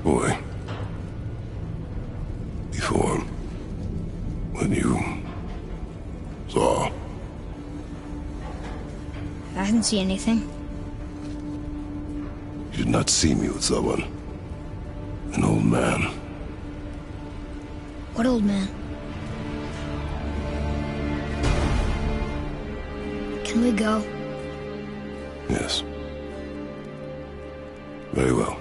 Boy. Before, when you saw... I didn't see anything. You did not see me with someone. An old man. What old man? Can we go? Yes. Very well.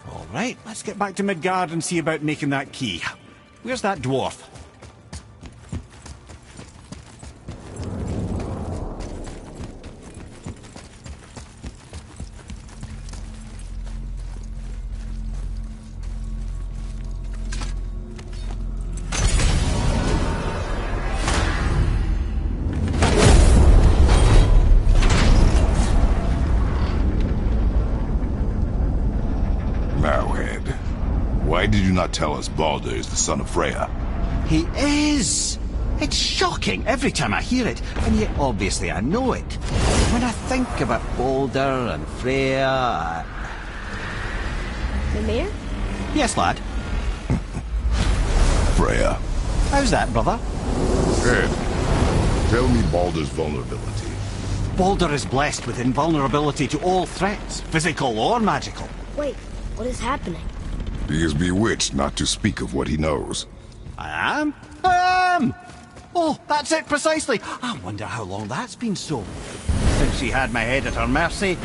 All right, let's get back to Midgard and see about making that key. Where's that dwarf? Why did you not tell us Baldur is the son of Freya? He is! It's shocking every time I hear it, and yet obviously I know it. When I think about Baldur and Freya... Mimir? Yes, lad? Freya. How's that, brother? Ed, tell me Baldur's vulnerability. Baldur is blessed with invulnerability to all threats, physical or magical. Wait, what is happening? He is bewitched not to speak of what he knows. I am? I am! Oh, that's it precisely. I wonder how long that's been so. Since she had my head at her mercy,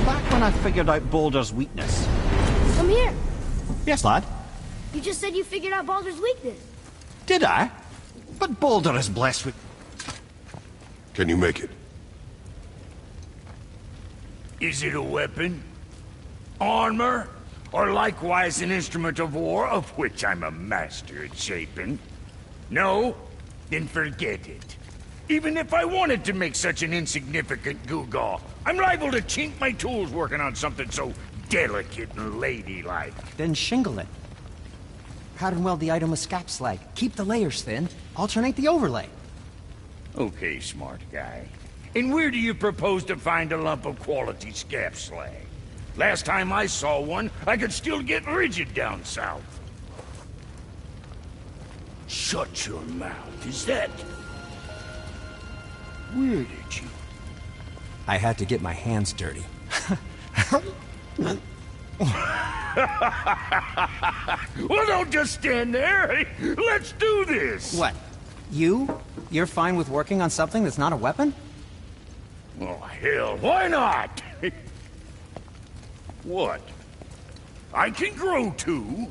back when I figured out Baldur's weakness. Come here. Yes, lad? You just said you figured out Baldur's weakness. Did I? But Baldur is blessed with... Can you make it? Is it a weapon? Armor? Or likewise an instrument of war, of which I'm a master at shaping? No? Then forget it. Even if I wanted to make such an insignificant gewgaw, I'm liable to chink my tools working on something so delicate and ladylike. Then shingle it. Powder and weld the item with scap slag. Keep the layers thin. Alternate the overlay. Okay, smart guy. And where do you propose to find a lump of quality scap slag? Last time I saw one, I could still get rigid down south. Shut your mouth, is that... Where did you... I had to get my hands dirty. Well, don't just stand there. Let's do this. What? You're fine with working on something that's not a weapon? Oh, hell, why not? What? I can grow too.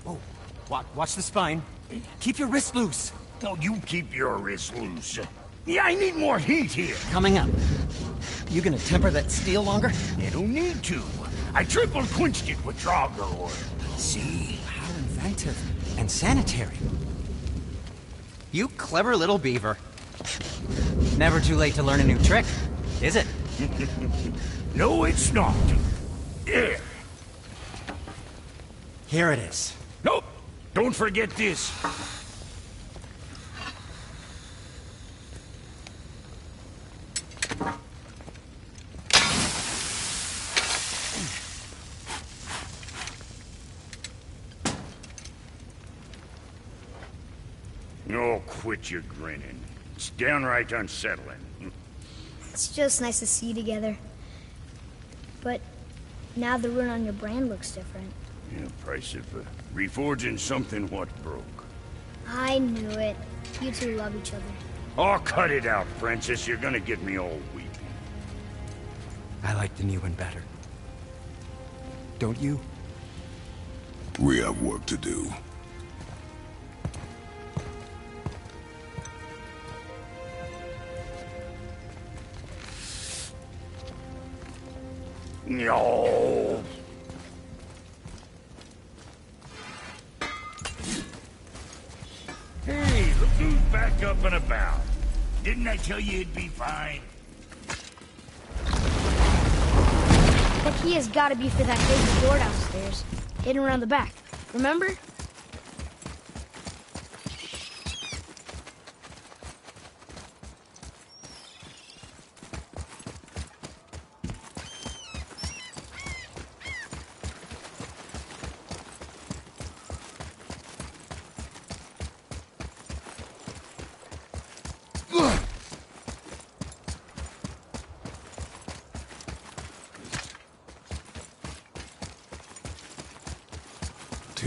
Oh, watch the spine. Keep your wrist loose. No, you keep your wrist loose. Yeah, I need more heat here. Coming up. You gonna temper that steel longer? You don't need to. I triple quenched it with Draugr oil. See? How inventive. And sanitary. You clever little beaver. Never too late to learn a new trick, is it? No, it's not. There. Here it is. Nope. Don't forget this. Oh, quit your grinning. It's downright unsettling. It's just nice to see you together. But now the rune on your brand looks different. Yeah, price of reforging something what broke. I knew it. You two love each other. Oh, cut it out, Princess. You're gonna get me all weepy. I like the new one better. Don't you? We have work to do. No. Hey, look who's back up and about. Didn't I tell you it'd be fine? The key has got to be for that big door downstairs, hidden around the back. Remember?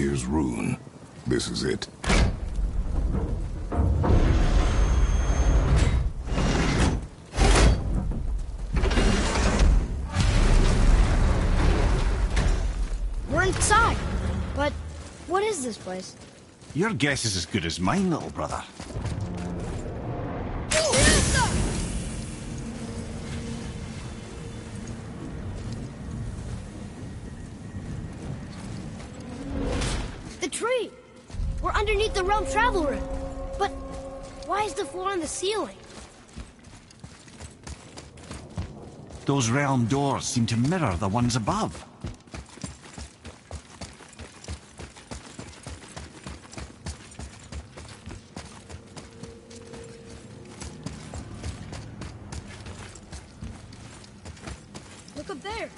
Ymir's rune. This is it. We're inside. But what is this place? Your guess is as good as mine, little brother. The tree! We're underneath the realm travel room. But why is the floor on the ceiling? Those realm doors seem to mirror the ones above. Look up there.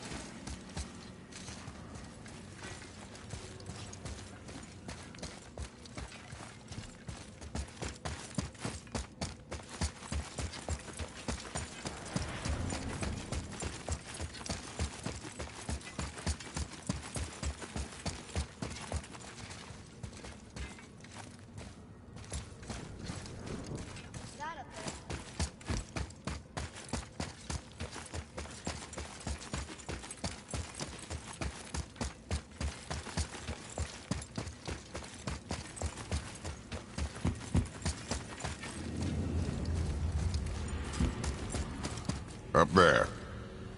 Up there.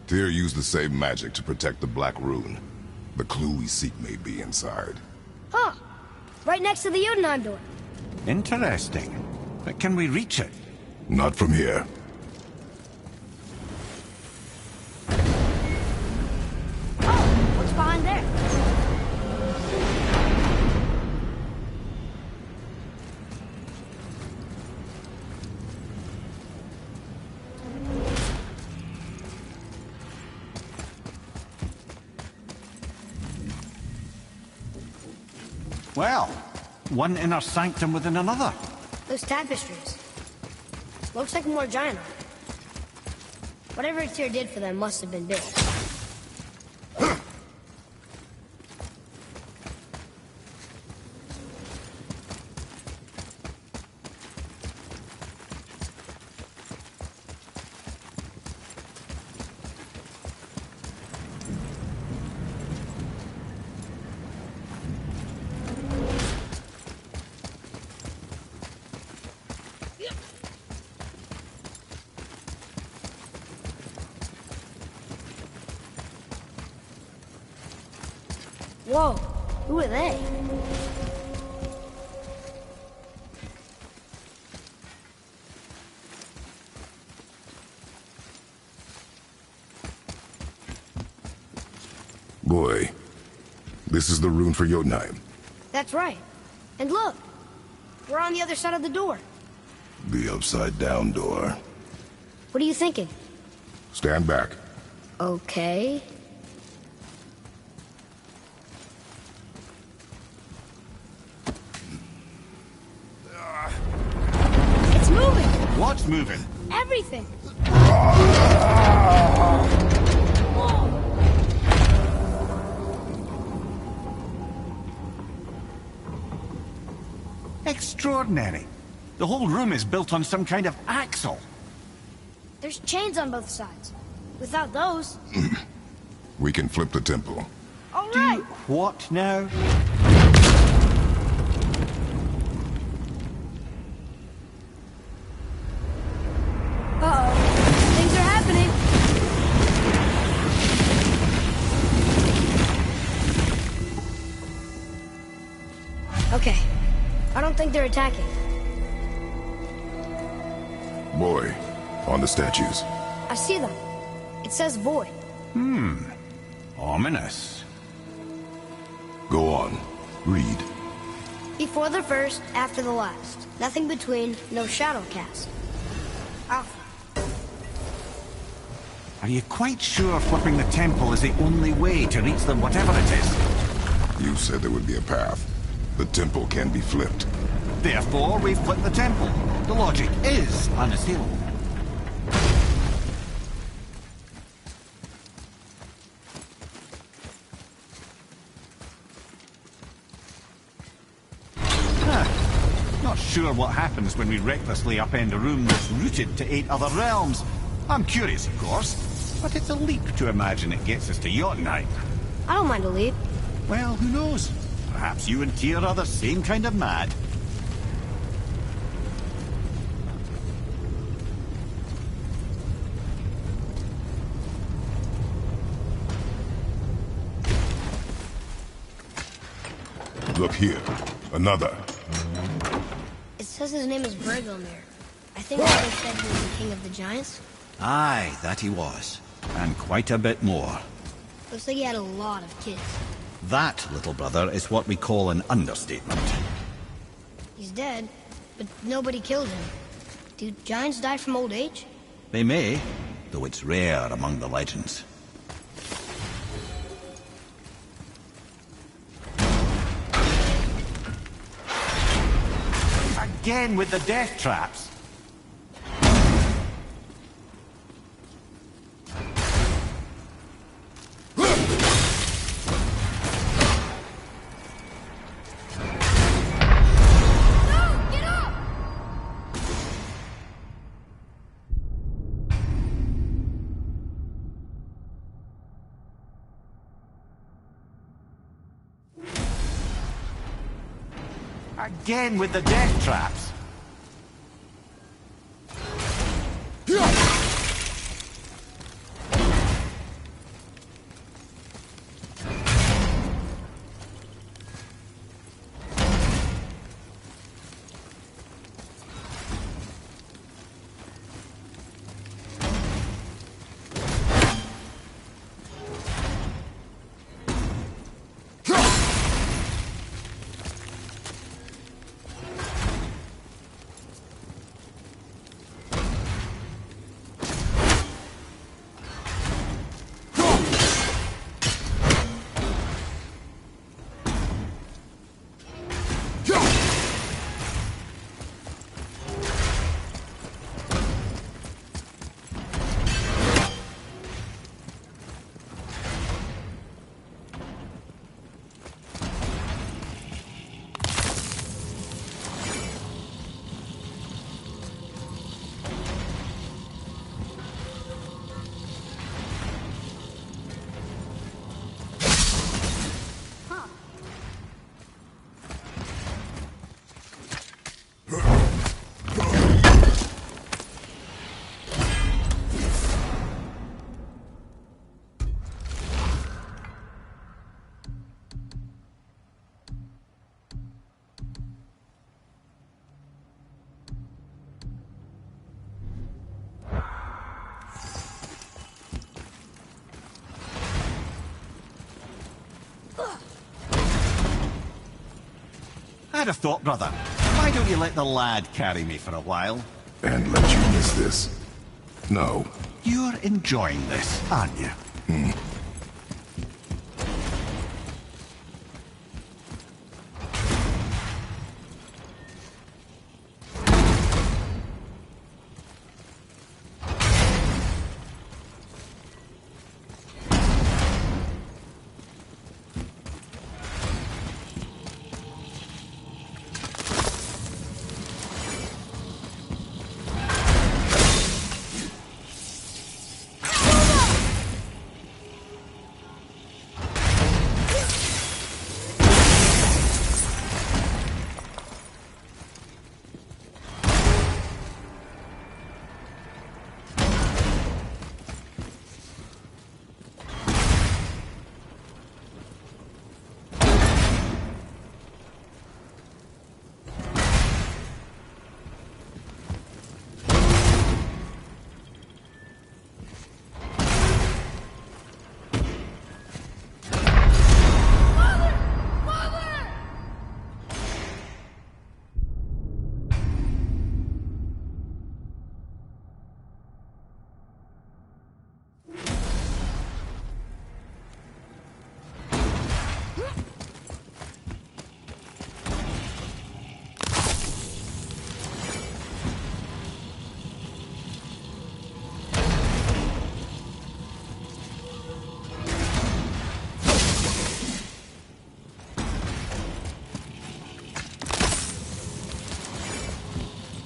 Tyr used the same magic to protect the Black Rune. The clue we seek may be inside. Huh. Right next to the Jotunheim door. Interesting. But can we reach it? Not from here. Oh, what's behind there? Well, one inner sanctum within another. Those tapestries. Looks like more giant art. Whatever Tyr did for them must have been big. Whoa, who are they? Boy, this is the rune for Jotunheim. That's right. And look, we're on the other side of the door. The upside-down door. What are you thinking? Stand back. Okay. It's moving! What's moving? Everything! Extraordinary. The whole room is built on some kind of axle. There's chains on both sides. Without those... We can flip the temple. All right! What now? Uh-oh. Things are happening. Okay. I don't think they're attacking. Boy, on the statues. I see them. It says void. Ominous. Go on. Read. Before the first, after the last. Nothing between, no shadow cast. Alpha. Are you quite sure flipping the temple is the only way to reach them, whatever it is? You said there would be a path. The temple can be flipped. Therefore, we've flipped the temple. The logic is unassailable. Not sure what happens when we recklessly upend a room that's rooted to 8 other realms. I'm curious, of course, but it's a leap to imagine it gets us to Jotunheim. I don't mind a leap. Well, who knows? Perhaps you and Tyr are the same kind of mad. Look here. Another. It says his name is Bergelmir. I think they said he was the king of the giants. Aye, that he was. And quite a bit more. Looks like he had a lot of kids. That, little brother, is what we call an understatement. He's dead, but nobody killed him. Do giants die from old age? They may, though it's rare among the legends. Again with the death traps. Again with the death traps. I'd have thought, brother. Why don't you let the lad carry me for a while? And let you miss this? No. You're enjoying this, aren't you?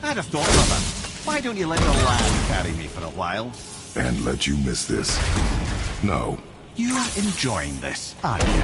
I'd have thought, brother. Why don't you let the lad carry me for a while? And let you miss this. No. You are enjoying this, are you?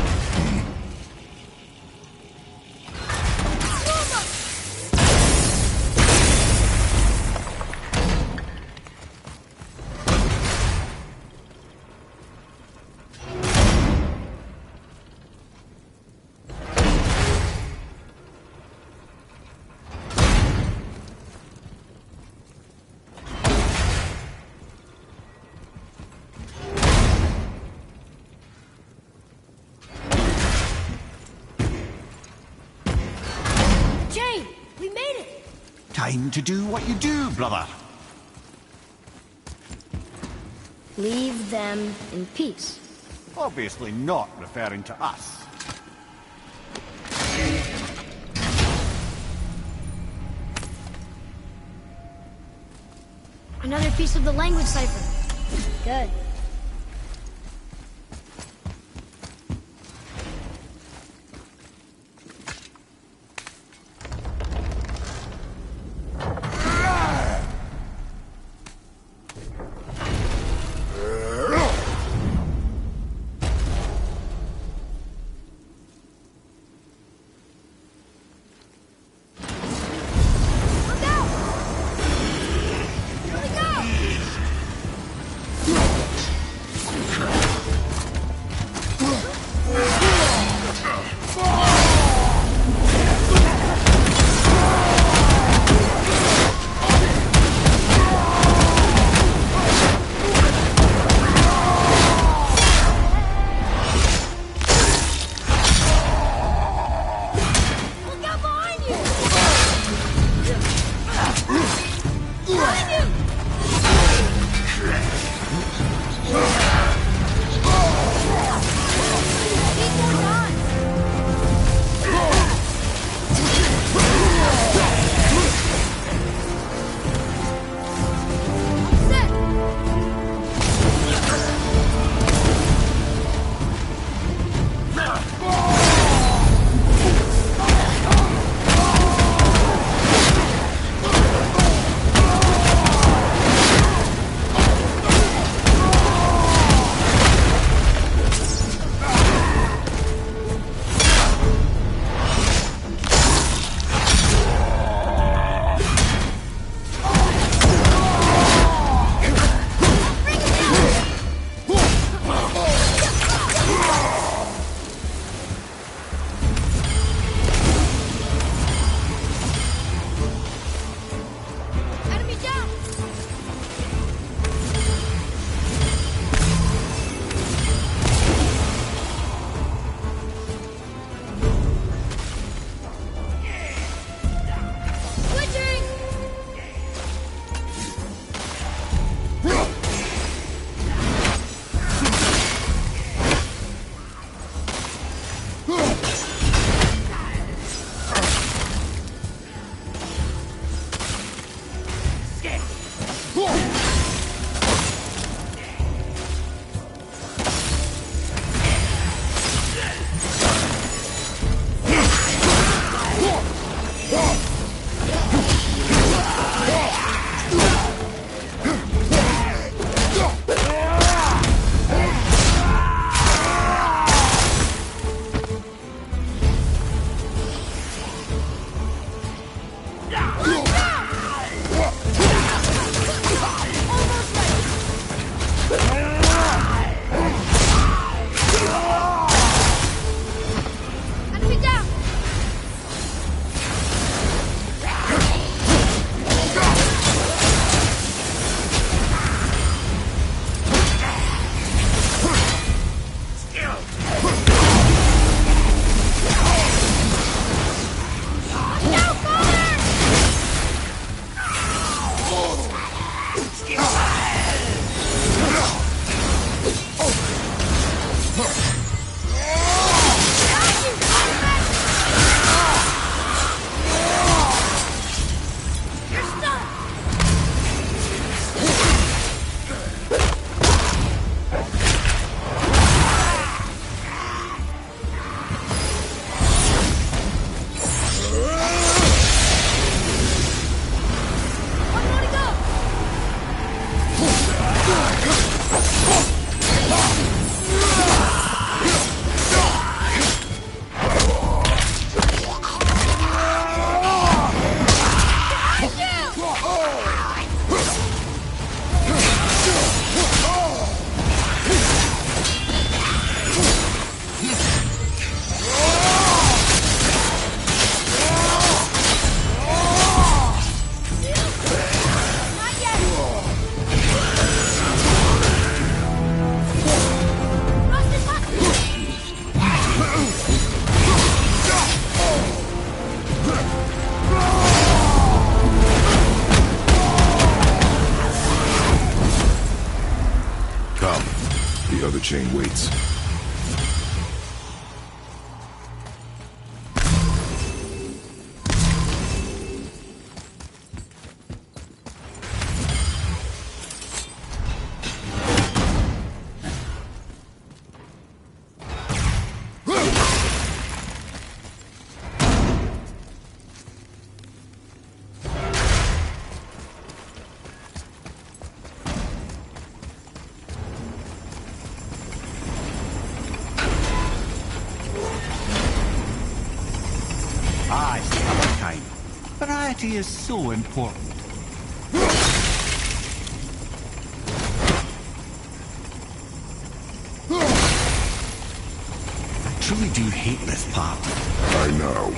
Time to do what you do, brother. Leave them in peace. Obviously not referring to us. Another piece of the language cipher. Good. Look out! Here we go! the chain waits. Ah, it's the other kind. Variety is so important. I truly do hate this part. I know.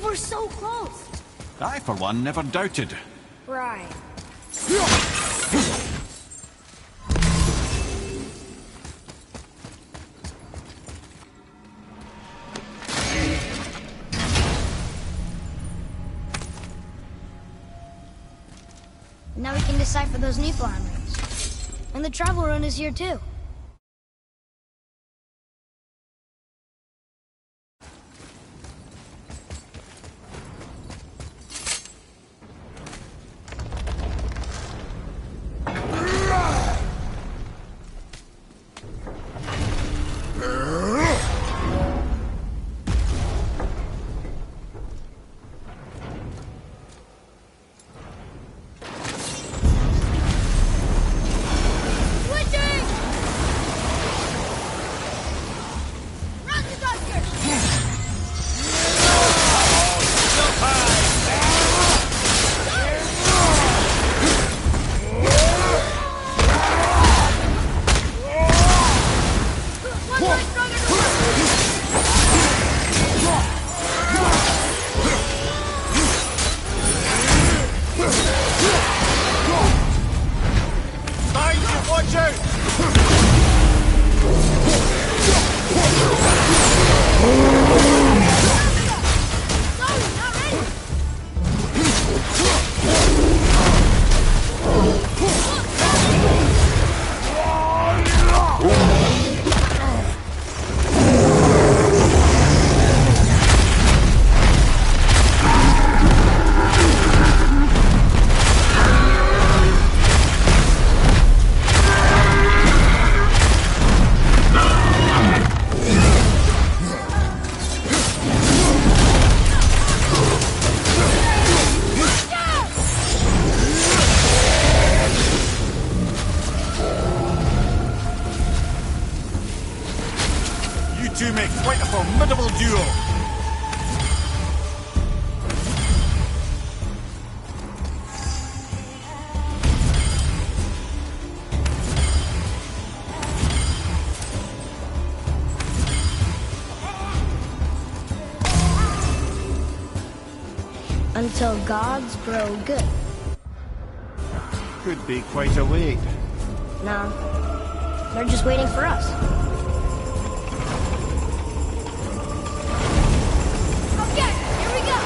We're so close. I, for one, never doubted. Right. Now we can decipher those Niflheim rings. And the travel rune is here too. Until gods grow good. Could be quite a wait. No. They're just waiting for us. Okay, here we go.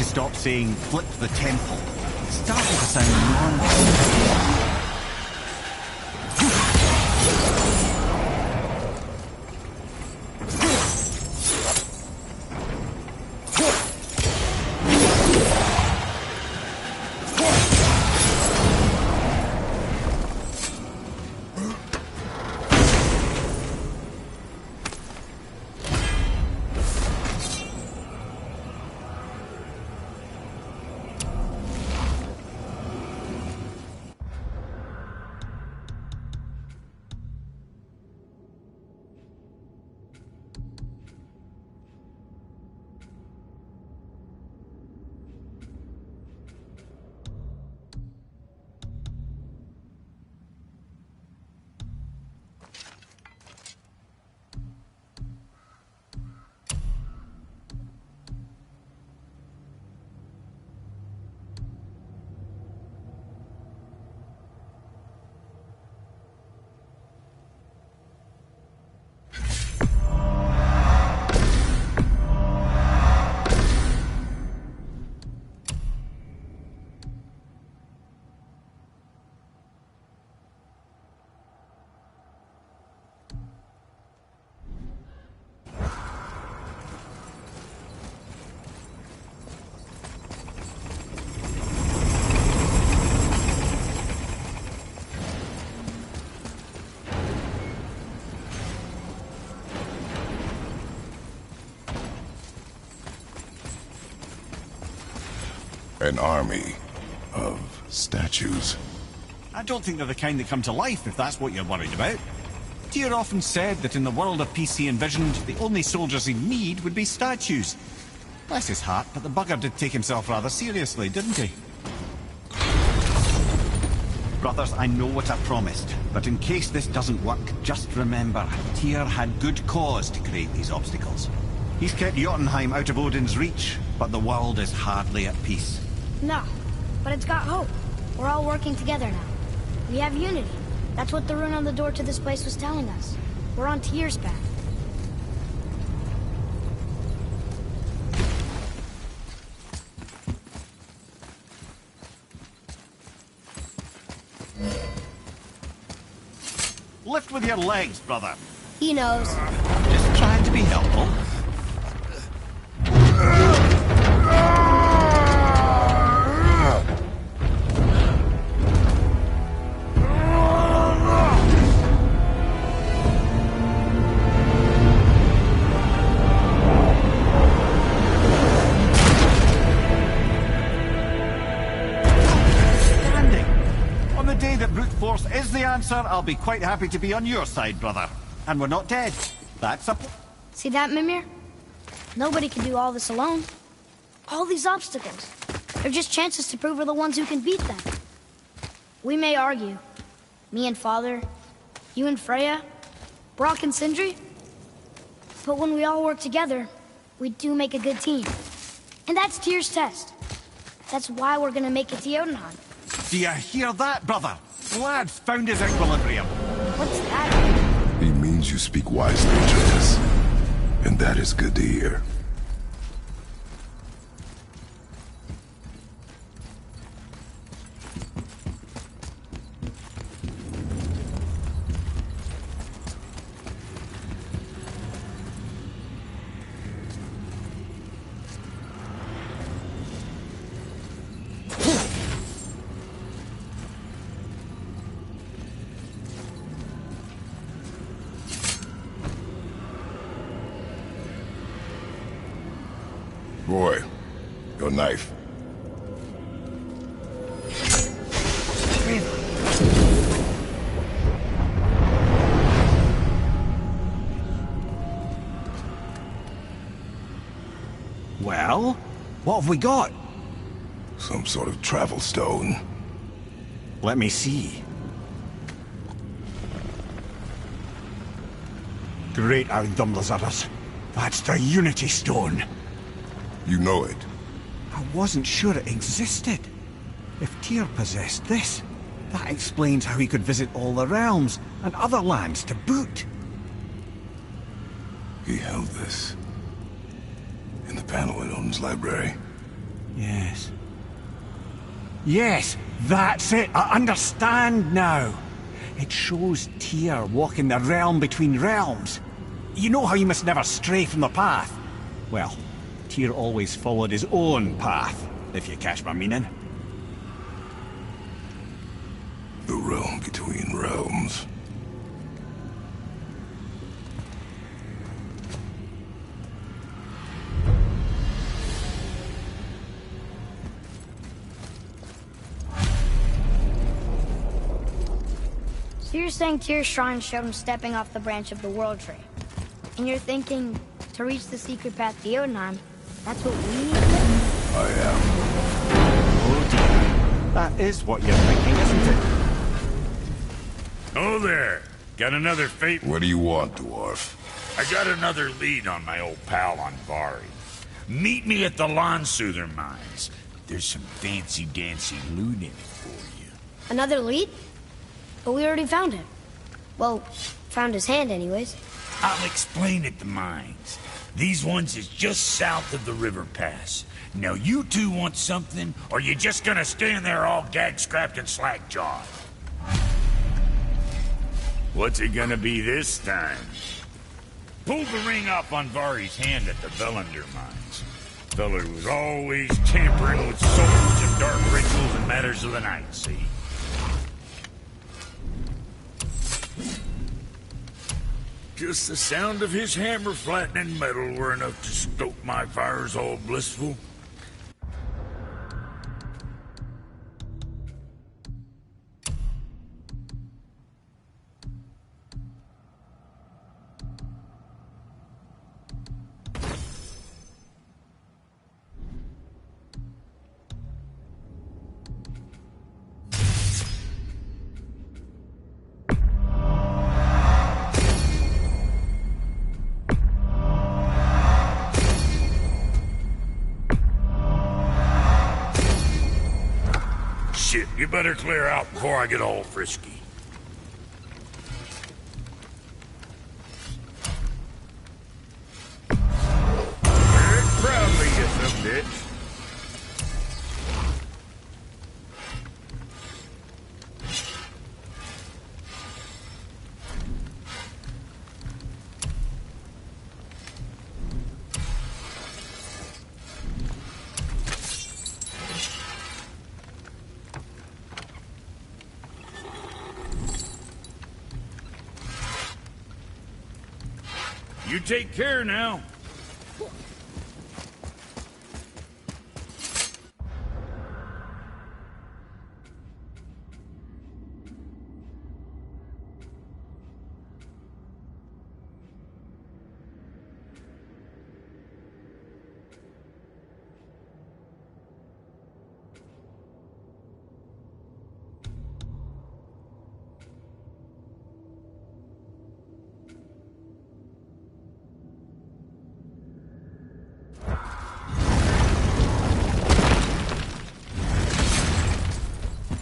Stop saying flip the temple. It's starting to sound normal. An army of statues. I don't think they're the kind that come to life, if that's what you're worried about. Tyr often said that in the world of peace he envisioned, the only soldiers he'd need would be statues. Bless his heart, but the bugger did take himself rather seriously, didn't he? Brothers, I know what I promised, but in case this doesn't work, just remember, Tyr had good cause to create these obstacles. He's kept Jotunheim out of Odin's reach, but the world is hardly at peace. No, but it's got hope. We're all working together now. We have unity. That's what the rune on the door to this place was telling us. We're on Tyr's path. Lift with your legs, brother. He knows. Just trying to be helpful. Is the answer, I'll be quite happy to be on your side, brother. And we're not dead. That's a... See that, Mimir? Nobody can do all this alone. All these obstacles. They're just chances to prove we're the ones who can beat them. We may argue. Me and Father, you and Freya, Brock and Sindri. But when we all work together, we do make a good team. And that's Tyr's test. That's why we're gonna make it to Jotunheim. Do you hear that, brother? The lad's found his equilibrium. What's that? He means you speak wisely, Atreus. And that is good to hear. Boy, your knife. Well, what have we got? Some sort of travel stone. Let me see. Great Ardumlazaras. That's the Unity Stone. You know it. I wasn't sure it existed. If Tyr possessed this, that explains how he could visit all the realms and other lands to boot. He held this in the panel in Odin's library. Yes. Yes, that's it. I understand now. It shows Tyr walking the realm between realms. You know how you must never stray from the path? Well, Tyr always followed his own path, if you catch my meaning. The realm between realms. So you're saying Tyr's shrine showed him stepping off the branch of the World Tree. And you're thinking, to reach the secret path to Jotunheim, that's what we need to do? I am. Oh dear. That is what you're thinking, isn't it? Oh there. Got another fate. What do you want, dwarf? I got another lead on my old pal on Vari. Meet me at the Lawn Soother Mines. There's some fancy-dancy loot in it for you. Another lead? But we already found him. Well, found his hand anyways. I'll explain at the mines. These ones is just south of the river pass. Now you two want something, or you just gonna stand there all gag-scrapped and slack-jawed? What's it gonna be this time? Pulled the ring off on Vari's hand at the Velander mines. Feller was always tampering with souls and dark rituals and matters of the night, see? Just the sound of his hammer flattening metal were enough to stoke my fires all blissful. Shit, you better clear out before I get all frisky. Very proudly, you some bitch. You take care now.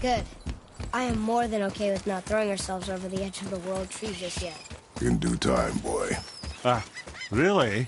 Good. I am more than okay with not throwing ourselves over the edge of the World Tree just yet. In due time, boy. Really?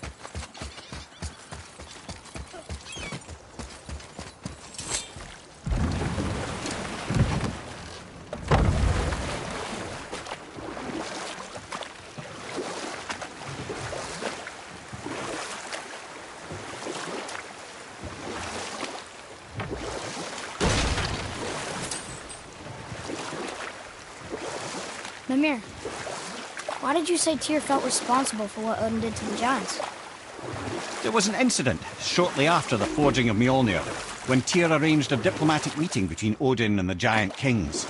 Mimir, why did you say Tyr felt responsible for what Odin did to the giants? There was an incident shortly after the forging of Mjolnir, when Tyr arranged a diplomatic meeting between Odin and the giant kings.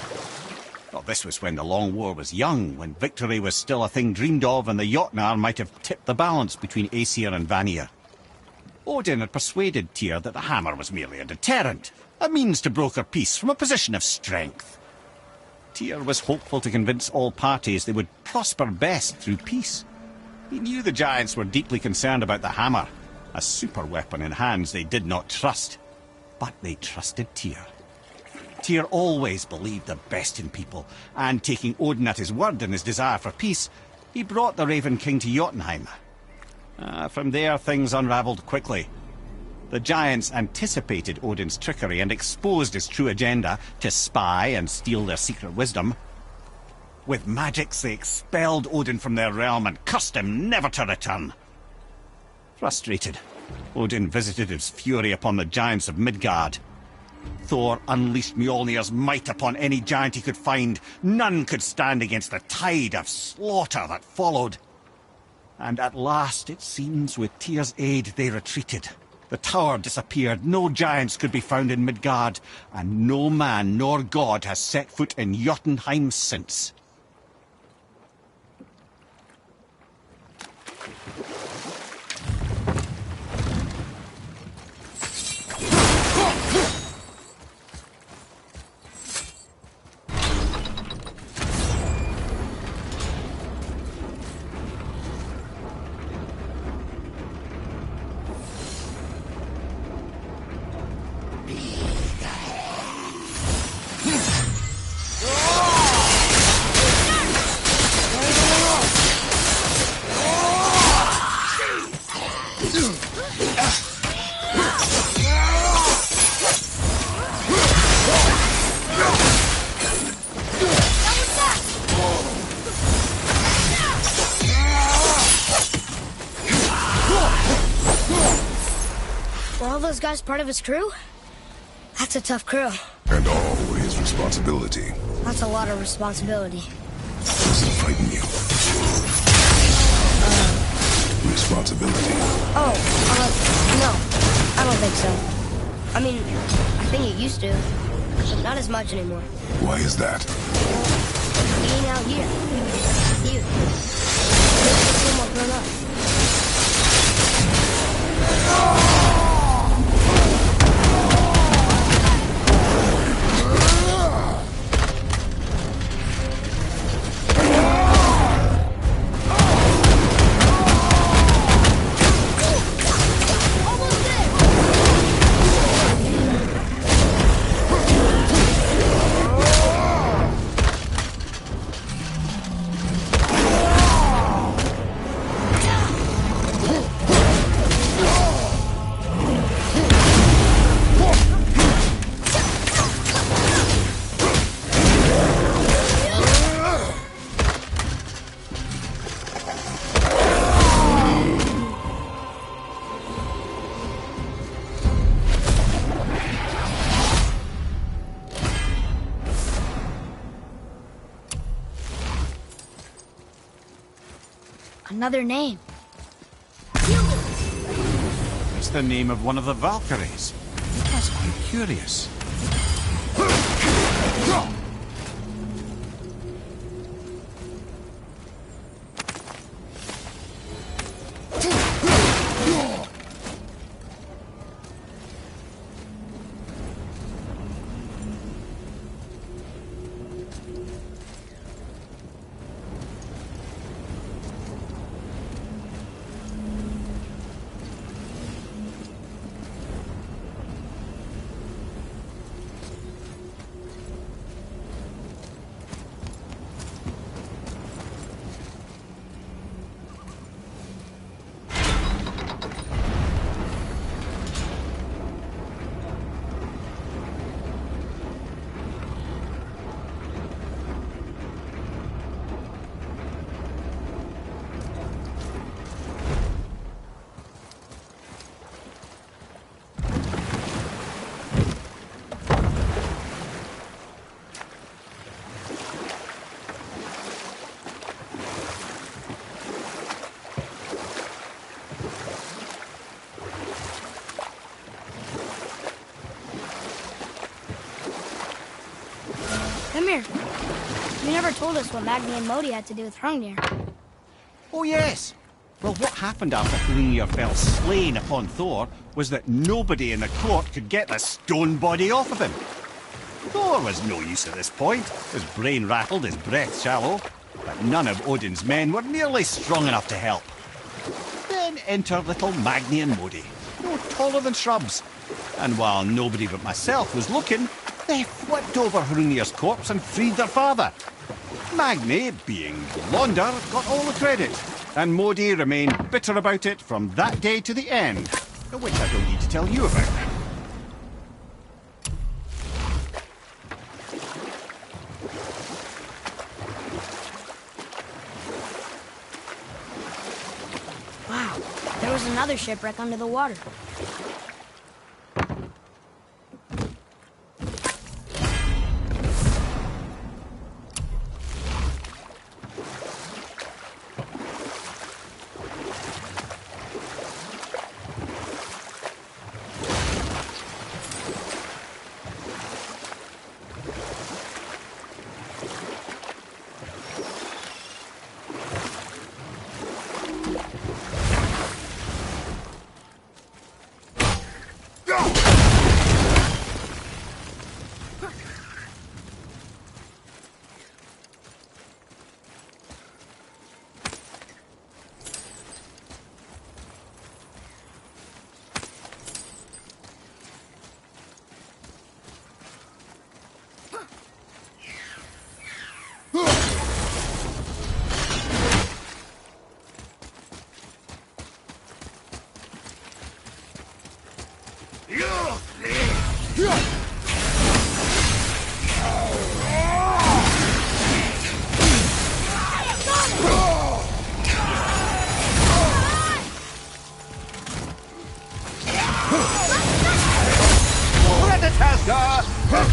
Well, this was when the Long War was young, when victory was still a thing dreamed of, and the Jotnar might have tipped the balance between Aesir and Vanir. Odin had persuaded Tyr that the hammer was merely a deterrent, a means to broker peace from a position of strength. Tyr was hopeful to convince all parties they would prosper best through peace. He knew the giants were deeply concerned about the hammer, a super weapon in hands they did not trust. But they trusted Tyr. Tyr always believed the best in people, and taking Odin at his word in his desire for peace, he brought the Raven King to Jotunheim. From there, things unravelled quickly. The giants anticipated Odin's trickery and exposed his true agenda to spy and steal their secret wisdom. With magics, they expelled Odin from their realm and cursed him never to return. Frustrated, Odin visited his fury upon the giants of Midgard. Thor unleashed Mjolnir's might upon any giant he could find. None could stand against the tide of slaughter that followed. And at last, it seems, with Tyr's aid, they retreated. The tower disappeared, no giants could be found in Midgard, and no man nor god has set foot in Jotunheim since. Guys part of his crew? That's a tough crew. And all his responsibility. That's a lot of responsibility. Does it frighten you? Responsibility. No. I don't think so. I mean, I think it used to, but not as much anymore. Why is that? Being out here, with you. Makes me feel more grown up. Another name. It's the name of one of the Valkyries. That's quite curious. here. You never told us what Magni and Modi had to do with Hrungnir. Oh, yes. Well, what happened after Hrungnir fell slain upon Thor was that nobody in the court could get the stone body off of him. Thor was no use at this point. His brain rattled, his breath shallow, but none of Odin's men were nearly strong enough to help. Then enter little Magni and Modi, no taller than shrubs. And while nobody but myself was looking, they flipped over Hrungnir's corpse and freed their father. Magni, being the blonder, got all the credit, and Modi remained bitter about it from that day to the end, which I don't need to tell you about. Wow, there was another shipwreck under the water.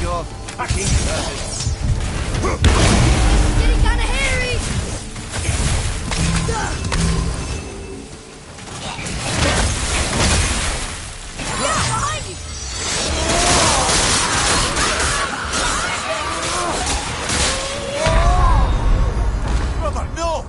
Your fucking servants. Getting kinda hairy! Behind you! Brother, no!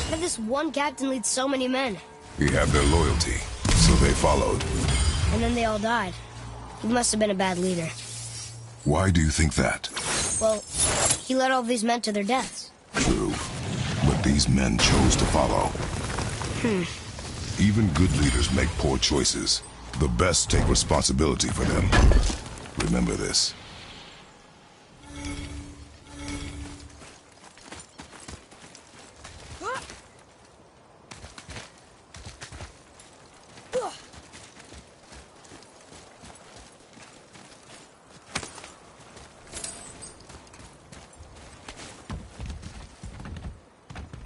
How did this one captain lead so many men? He had their loyalty, so they followed. And then they all died. He must have been a bad leader. Why do you think that? Well, he led all these men to their deaths. True, but these men chose to follow. Even good leaders make poor choices. The best take responsibility for them. Remember this.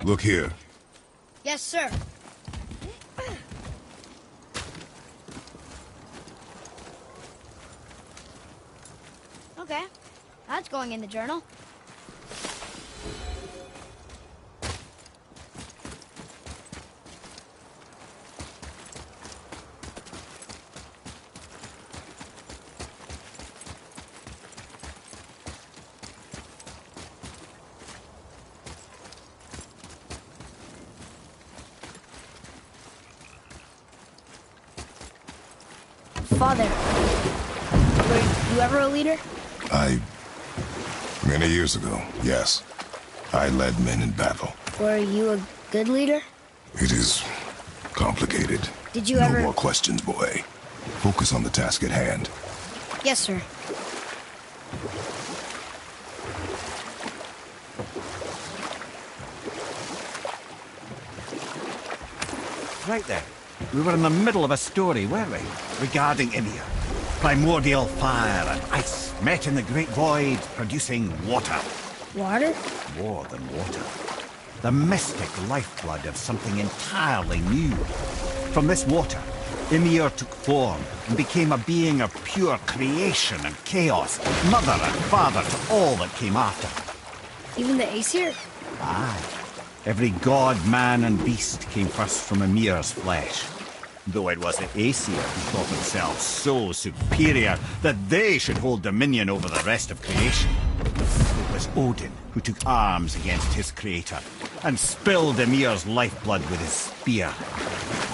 Look here. Yes, sir. Okay, that's going in the journal. Father, were you ever a leader? Many years ago, yes. I led men in battle. Were you a good leader? It is complicated. Did you no ever... No more questions, boy. Focus on the task at hand. Yes, sir. Right then. We were in the middle of a story, weren't we? Regarding Ymir. Primordial fire and ice met in the great void, producing water. Water? More than water. The mystic lifeblood of something entirely new. From this water, Ymir took form and became a being of pure creation and chaos, mother and father to all that came after. Even the Aesir? Aye. Every god, man and beast came first from Ymir's flesh. Though it was the Aesir who thought themselves so superior that they should hold dominion over the rest of creation. It was Odin who took arms against his creator and spilled Ymir's lifeblood with his spear.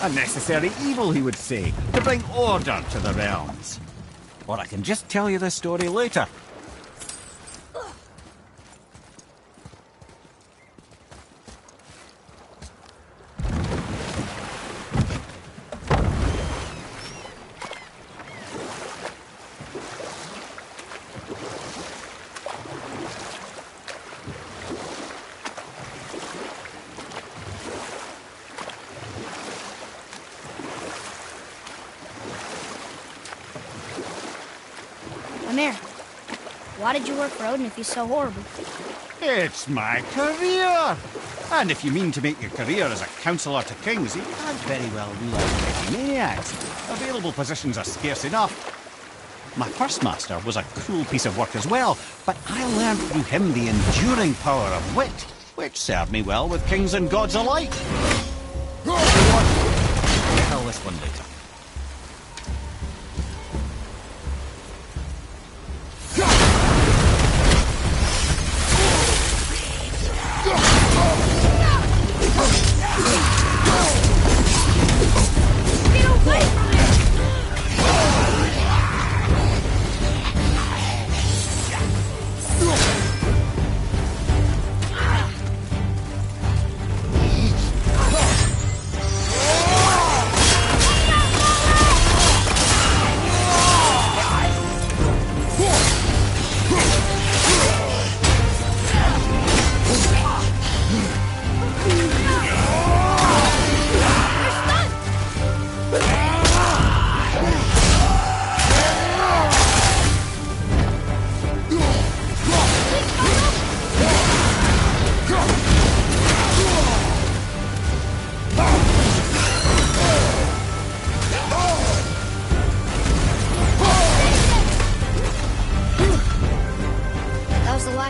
A necessary evil, he would say, to bring order to the realms. Or I can just tell you the story later. Ymir, why did you work for Odin if he's so horrible? It's my career! And if you mean to make your career as a counsellor to kings, you can't very well rule out petty maniacs. Available positions are scarce enough. My first master was a cruel piece of work as well, but I learned through him the enduring power of wit, which served me well with kings and gods alike. Tell this one later.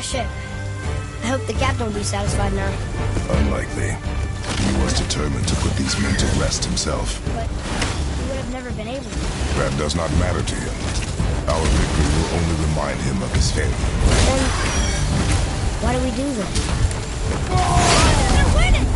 Ship. I hope the captain will be satisfied now. Unlikely. He was determined to put these men to rest himself. But he would have never been able to. That does not matter to him. Our victory will only remind him of his failure. Then, why do we do this? They're winning!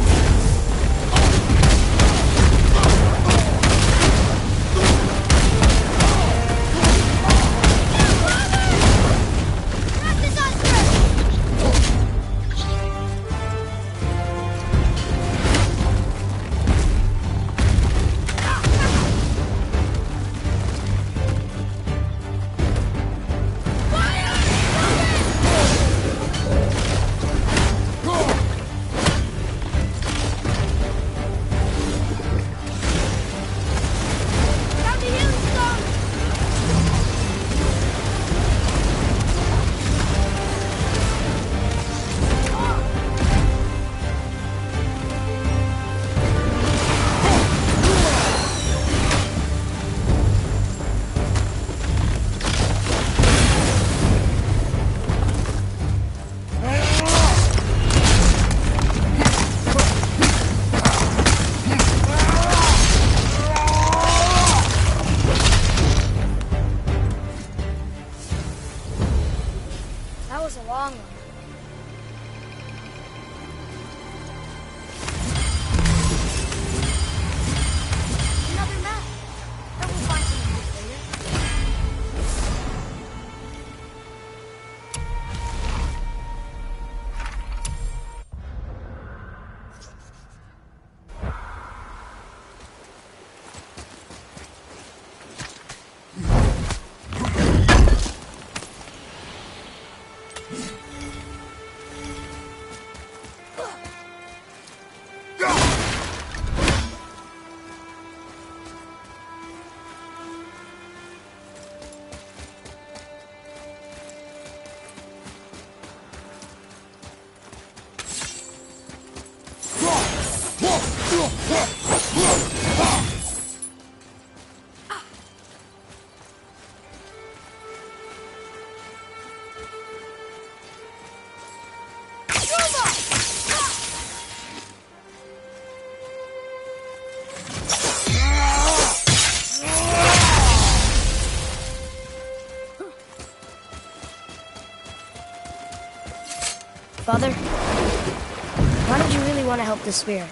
Father, why did you really want to help the spirit?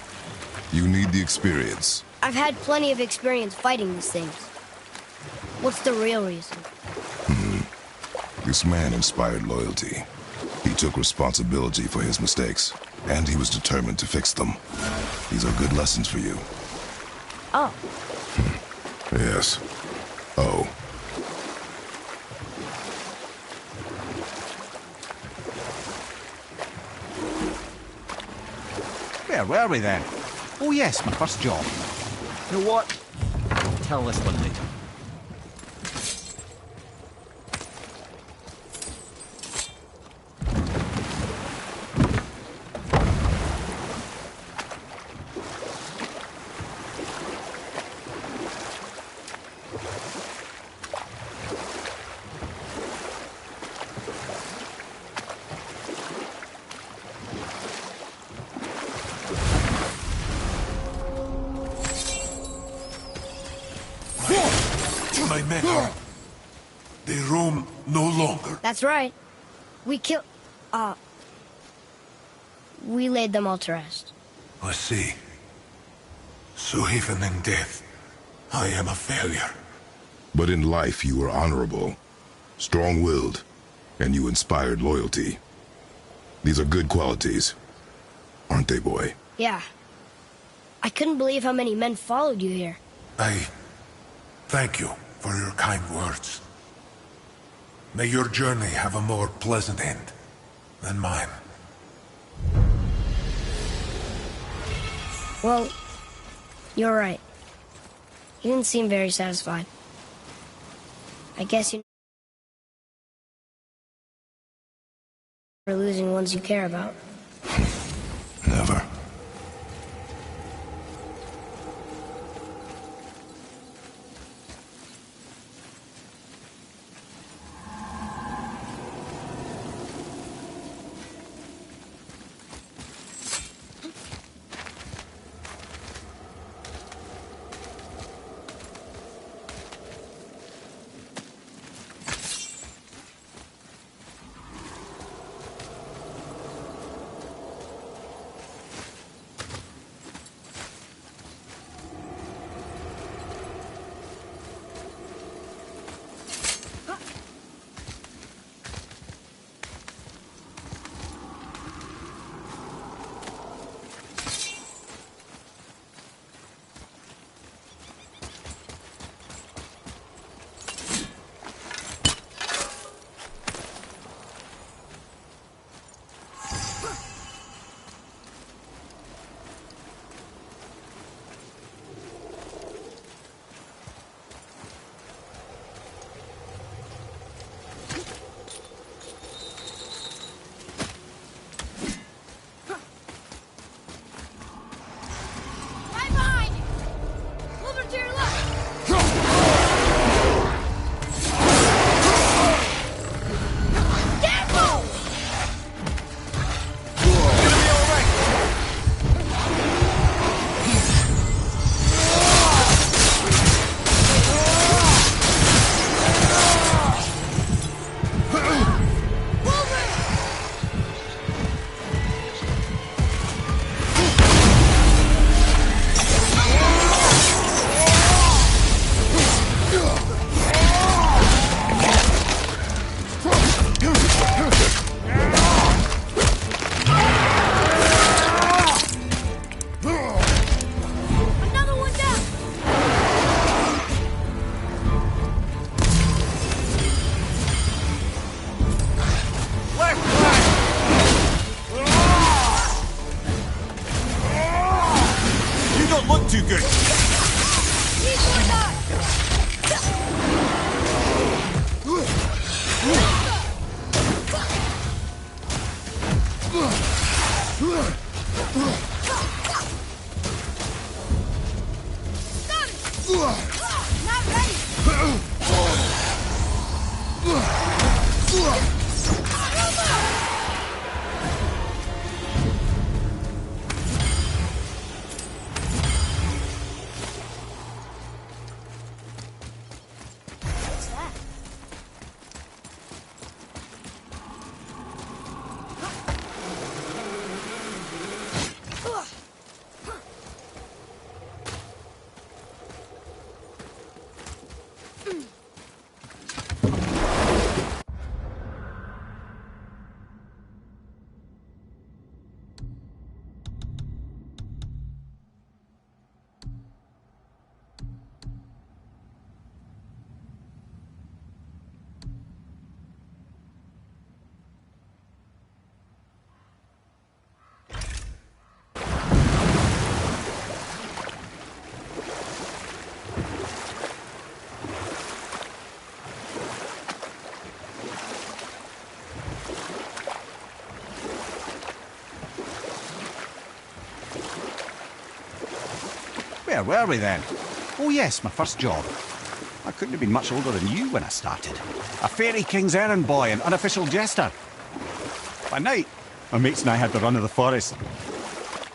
You need the experience. I've had plenty of experience fighting these things. What's the real reason? This man inspired loyalty. He took responsibility for his mistakes, and he was determined to fix them. These are good lessons for you. Oh. Yes. Oh. Where were we then? Oh yes, my first job. You know what? I'll tell this one later. My men, they roam no longer. That's right. We laid them all to rest. I see. So even in death, I am a failure. But in life you were honorable, strong-willed, and you inspired loyalty. These are good qualities, aren't they, boy? Yeah. I couldn't believe how many men followed you here. I thank you for your kind words. May your journey have a more pleasant end than mine. Well, you're right. You didn't seem very satisfied. I guess you're losing ones you care about. Never. Too good. Not ready! What's that? Where were we then? Oh yes, my first job. I couldn't have been much older than you when I started. A fairy king's errand boy and unofficial jester. By night, my mates and I had the run of the forest.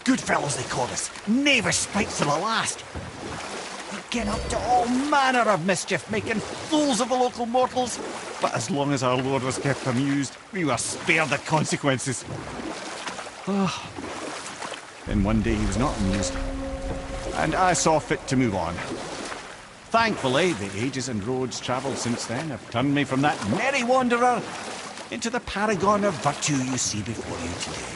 Good fellows they called us. Knavish spites to the last. We'd get up to all manner of mischief, making fools of the local mortals. But as long as our lord was kept amused, we were spared the consequences. Then one day he was not amused, and I saw fit to move on. Thankfully, the ages and roads travelled since then have turned me from that merry wanderer into the paragon of virtue you see before you today.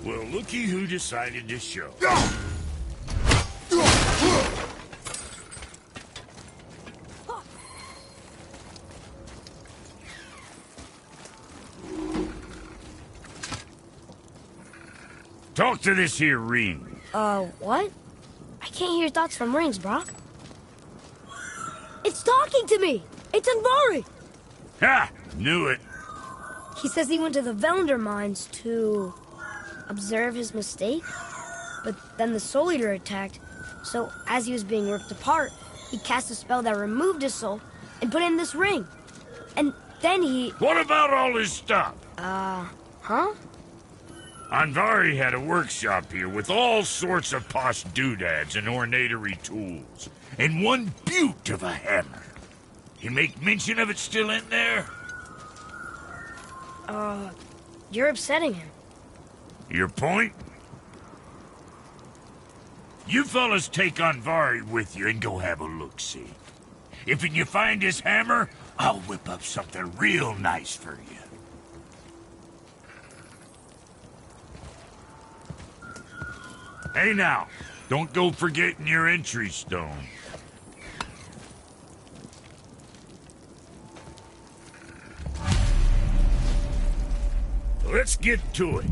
Well, looky who decided to show. Talk to this here ring. What? I can't hear thoughts from rings, Brock. It's talking to me! It's Anvari! Ha! Knew it. He says he went to the Velander mines to observe his mistake, but then the Soul Eater attacked, so as he was being ripped apart, he cast a spell that removed his soul and put in this ring. And then he... What about all his stuff? Huh? Anvari had a workshop here with all sorts of posh doodads and ornatory tools, and one beaut of a hammer. You make mention of it still in there? You're upsetting him. Your point? You fellas take Anvari with you and go have a look-see. If you find his hammer, I'll whip up something real nice for you. Hey now, don't go forgetting your entry stone. Let's get to it.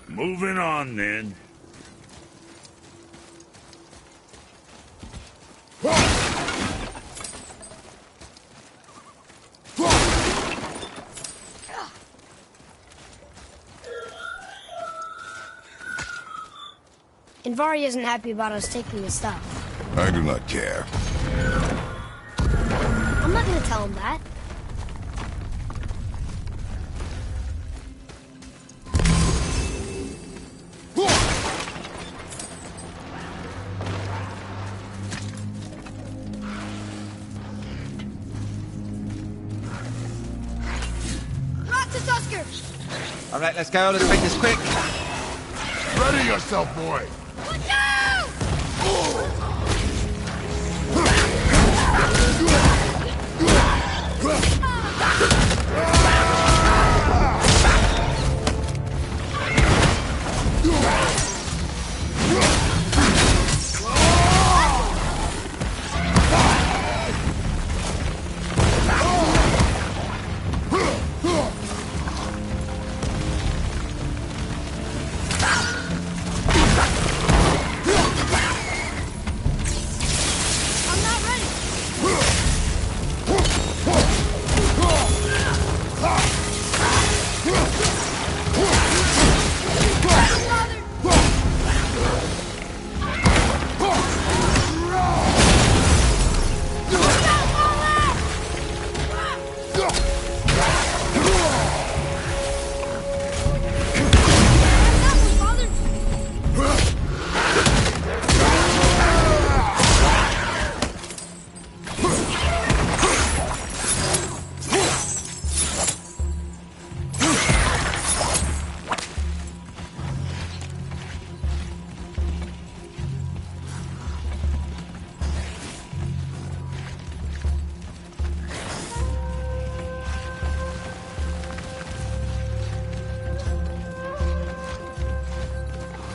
Moving on, then. Invari isn't happy about us taking his stuff. I do not care. I'm not gonna tell him that. All right, let's go. Let's make this quick. Ready yourself, boy! Look out!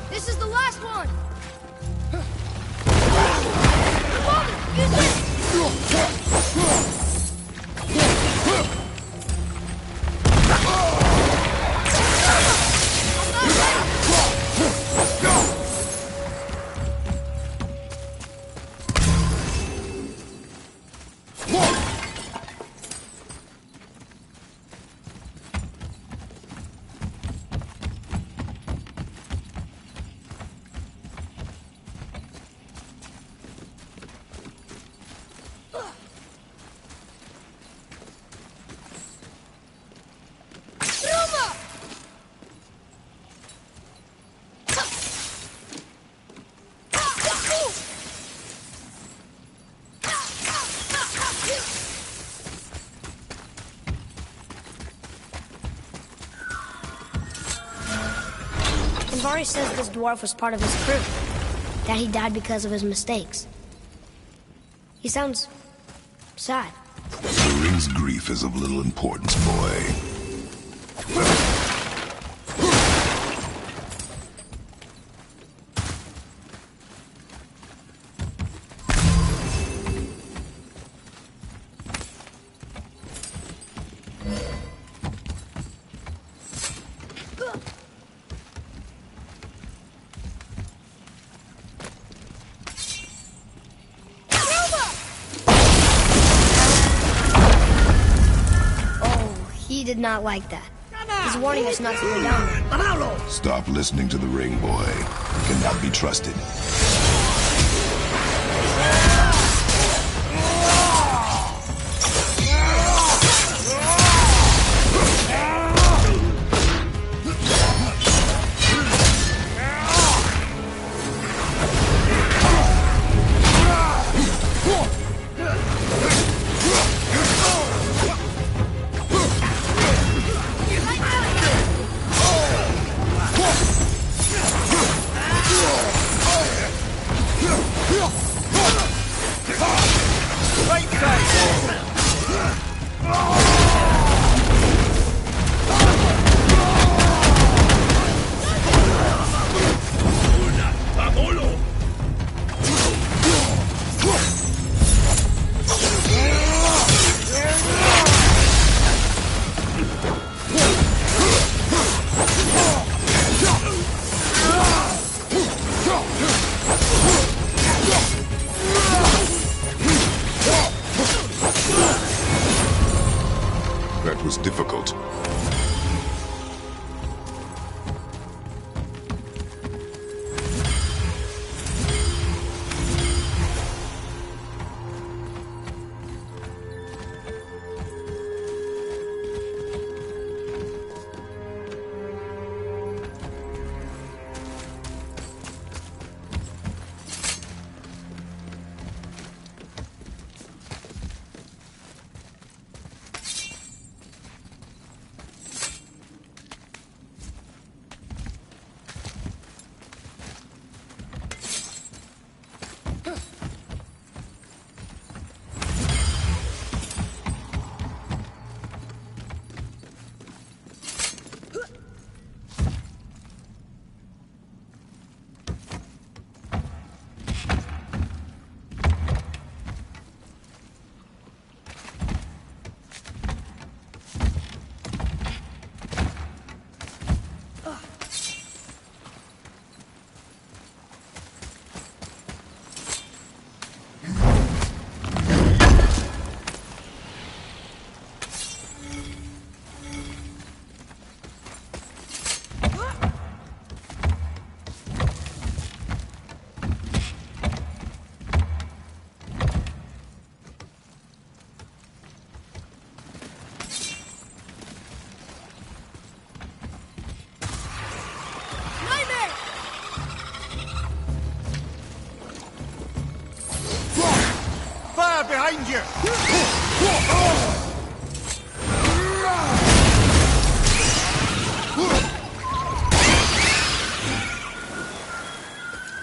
This is the last one! Father, use this! Invari says this dwarf was part of his crew, that he died because of his mistakes. He sounds sad. The ring's grief is of little importance, boy. He did not like that. He's warning us not to go down there. Stop listening to the ring, boy. He cannot be trusted. was difficult. Behind you!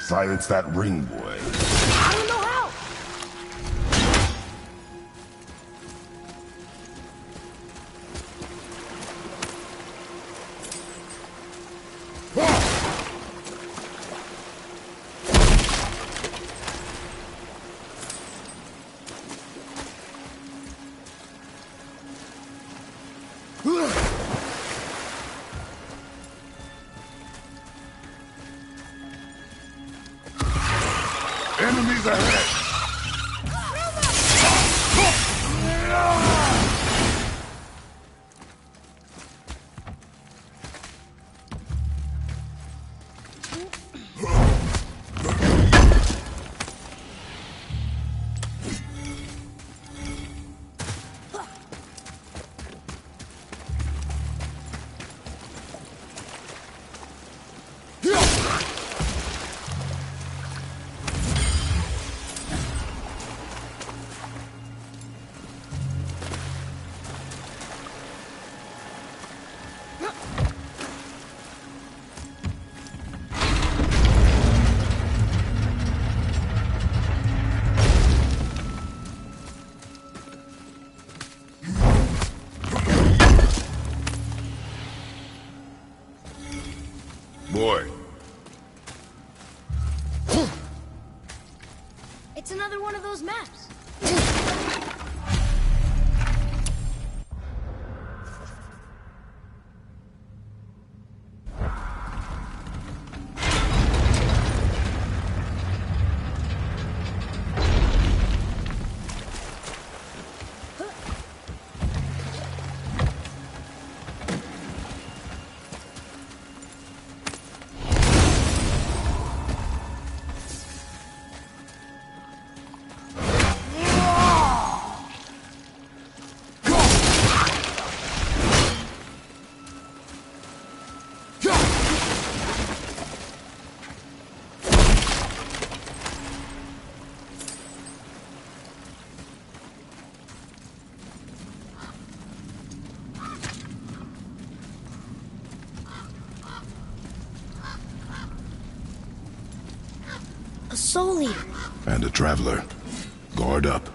Silence that ring, boy. I don't know how. Enemies ahead! Boy. It's another one of those maps. A soul eater. And a traveler. Guard up.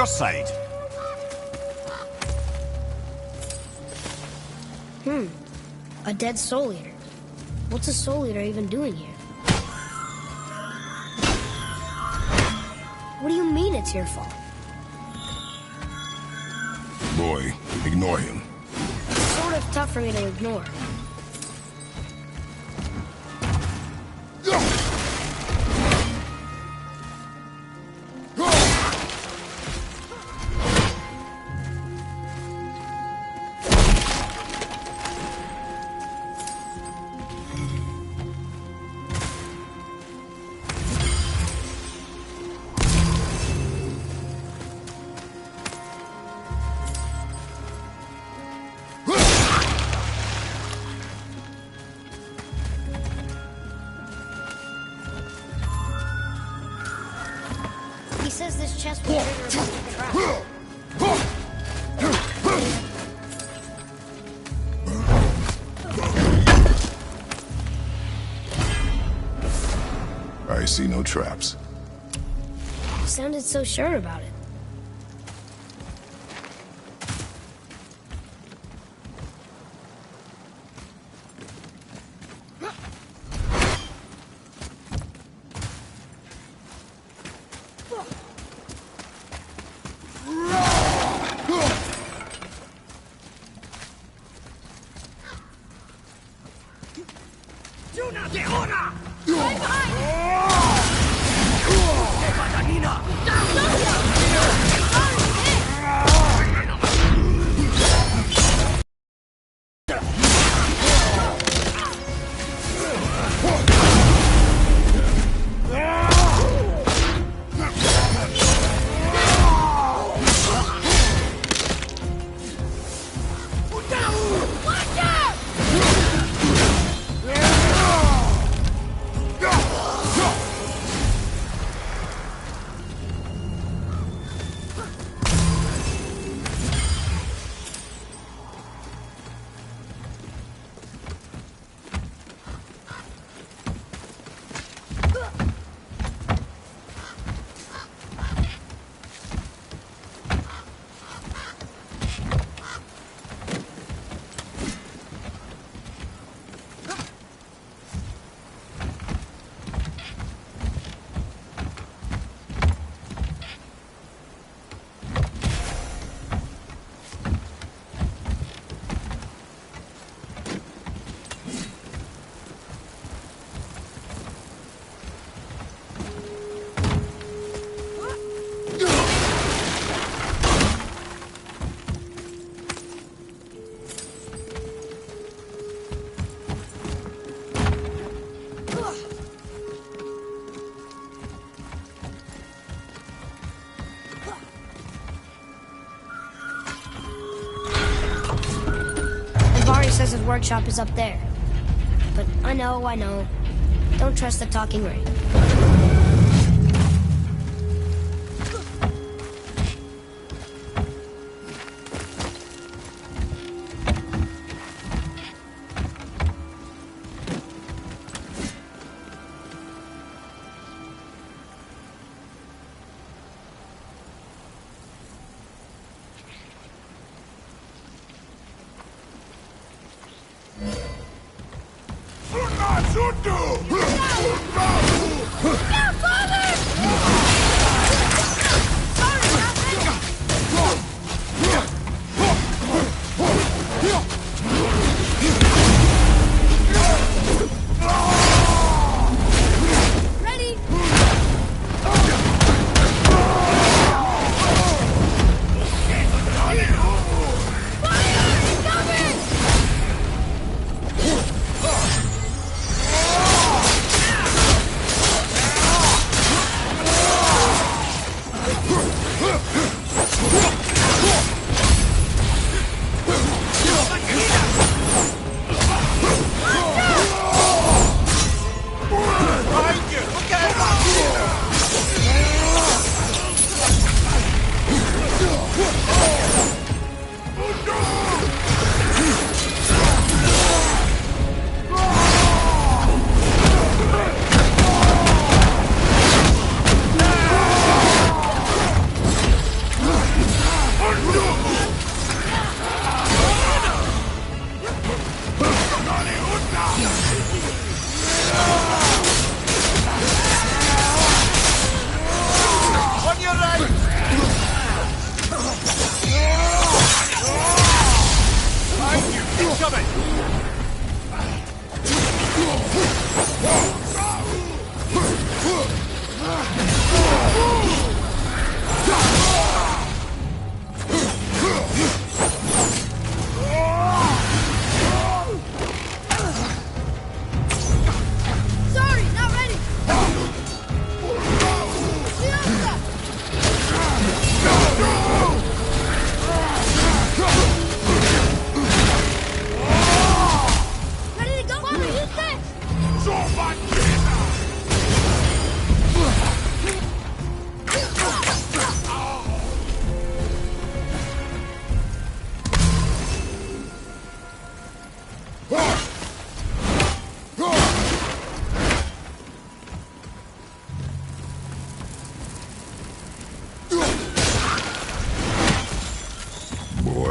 your side. A dead soul eater. What's a soul eater even doing here? What do you mean it's your fault? Boy, ignore him. It's sort of tough for me to ignore. He says this chest will trigger a bunch of traps. I see no traps. You sounded so sure about it. Says his workshop is up there. But I know. Don't trust the talking ring.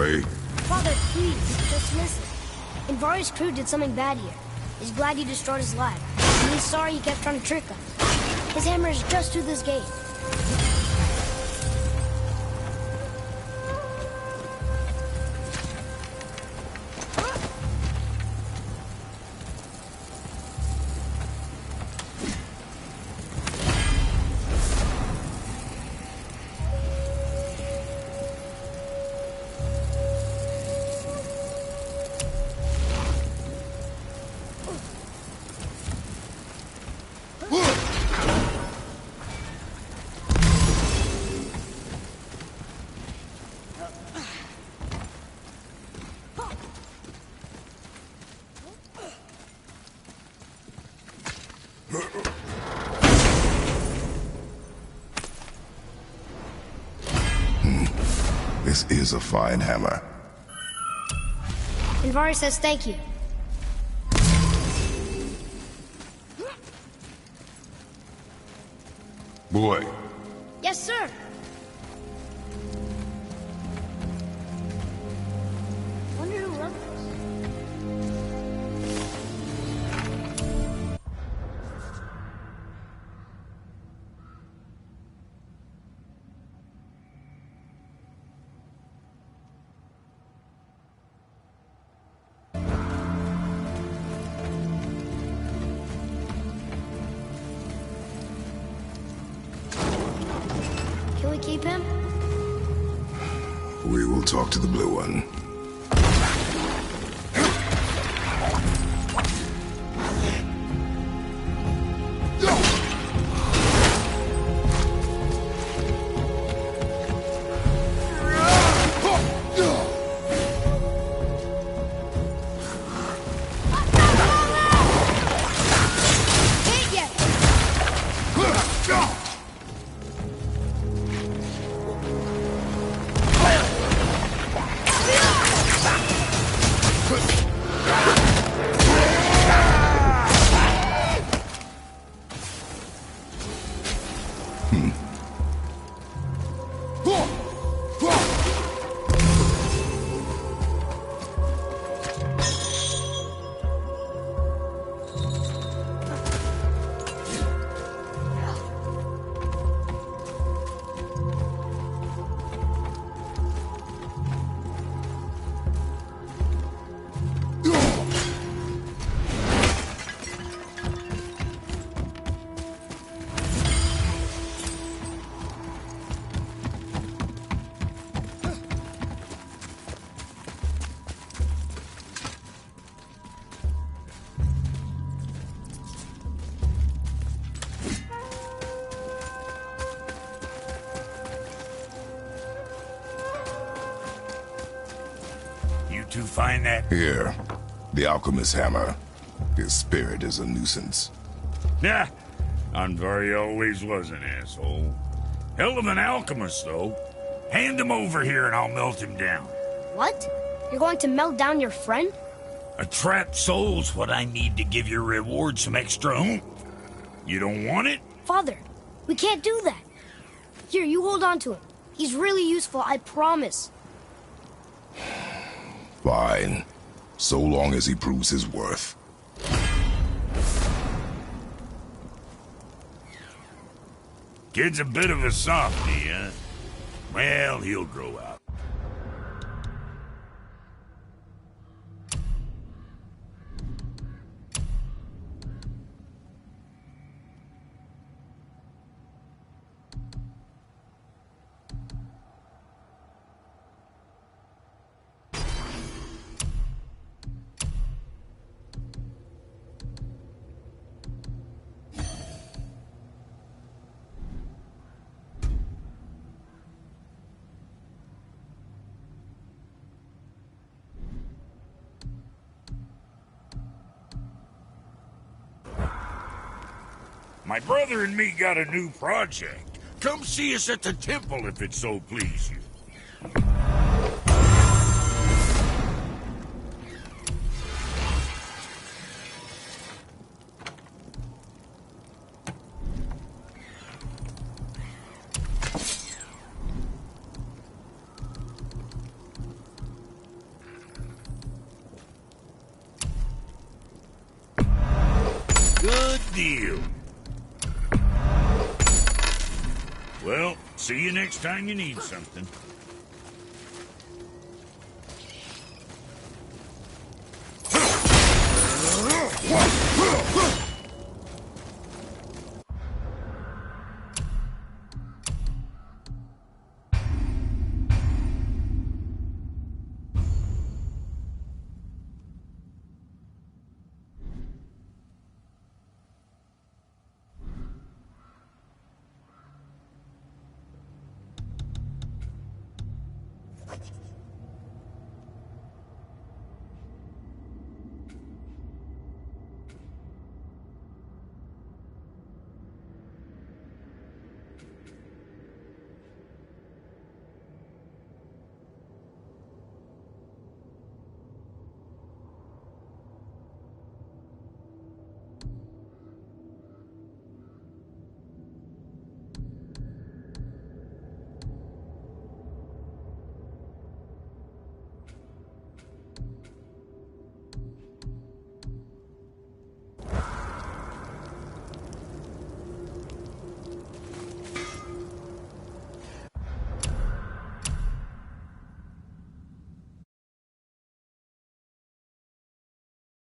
boy. Father, please, just listen. Invari's crew did something bad here. He's glad you destroyed his lab. And he's sorry he kept trying to trick us. His hammer is just through this gate. This is a fine hammer. Invari says thank you. Boy, Yes, sir. Wonder who wrote this. Can we keep him? we will talk to the blue one. Hit yet! You two find that? Here, the alchemist's hammer. His spirit is a nuisance. Yeah, Anvari always was an asshole. Hell of an alchemist, though. Hand him over here and I'll melt him down. What? You're going to melt down your friend? A trapped soul's what I need to give your reward some extra oomph. You don't want it? Father, we can't do that. Here, you hold on to him. He's really useful, I promise. Fine. So long as he proves his worth. Kid's a bit of a softie, huh? Well, he'll grow out. My brother and me got a new project. Come see us at the temple if it so please you. deal. Well, see you next time you need something.